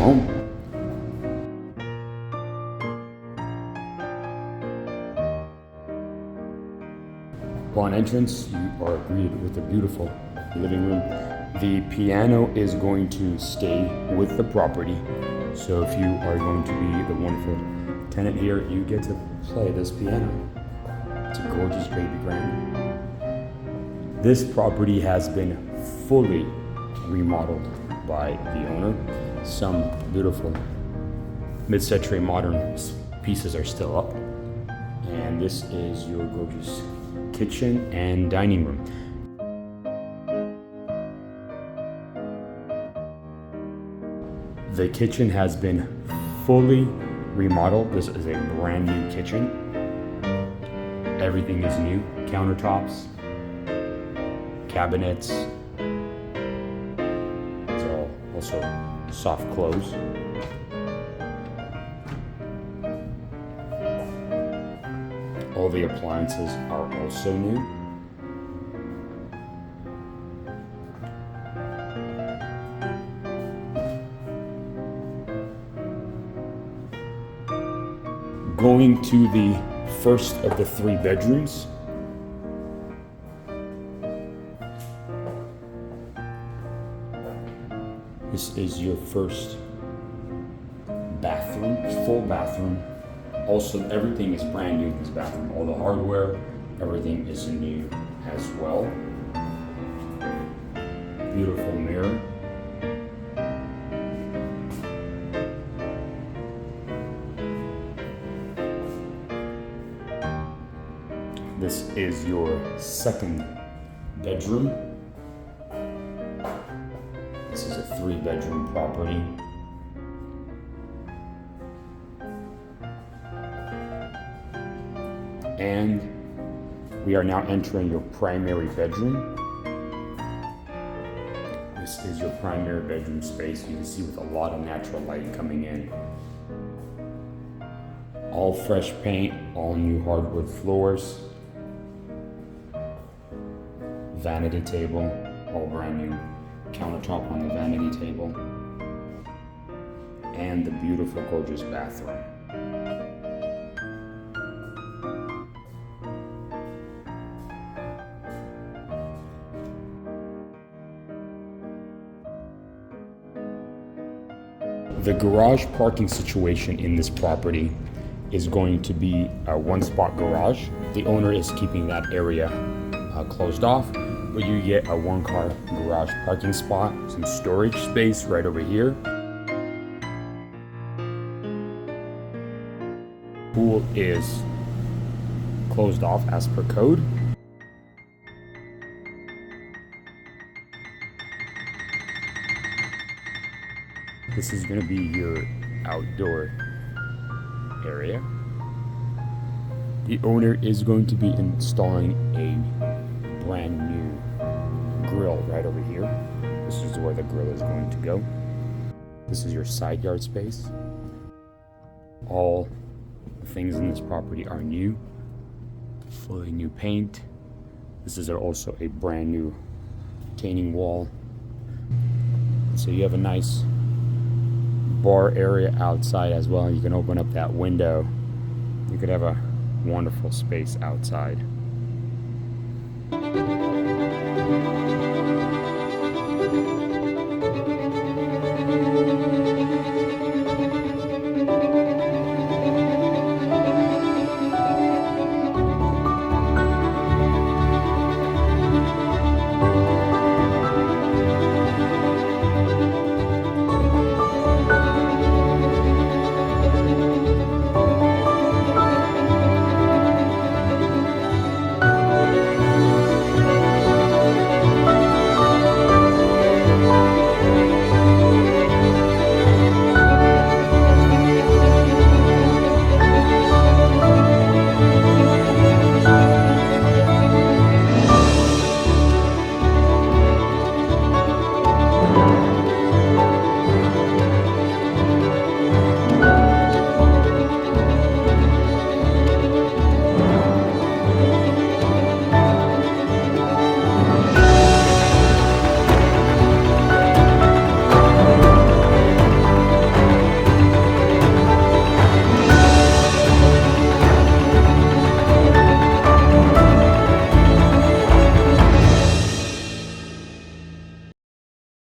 home. Upon entrance, you are greeted with a beautiful living room. The piano is going to stay with the property. So if you are going to be the wonderful tenant here, you get to play this piano. It's a gorgeous baby grand. This property has been fully remodeled by the owner. Some beautiful mid-century modern pieces are still up. And this is your gorgeous kitchen and dining room. The kitchen has been fully remodeled. This is a brand new kitchen. Everything is new. Countertops, cabinets. It's all also soft close. All the appliances are also new. Going to the first of the 3 bedrooms. This is your first bathroom, full bathroom. Also, everything is brand new in this bathroom. All the hardware, everything is new as well. Beautiful mirror. This is your second bedroom. This is a 3-bedroom property. And we are now entering your primary bedroom. This is your primary bedroom space. You can see with a lot of natural light coming in. All fresh paint, all new hardwood floors. Vanity table, all brand new countertop on the vanity table. And the beautiful, gorgeous bathroom. The garage parking situation in this property is going to be a 1-spot garage. The owner is keeping that area closed off, but you get a 1-car garage parking spot, some storage space right over here. Pool is closed off as per code. This is going to be your outdoor area. The owner is going to be installing a brand new grill right over here. This is where the grill is going to go. This is your side yard space. All the things in this property are new. Fully new paint. This is also a brand new retaining wall. So you have a nice bar area outside as well. You can open up that window. You could have a wonderful space outside.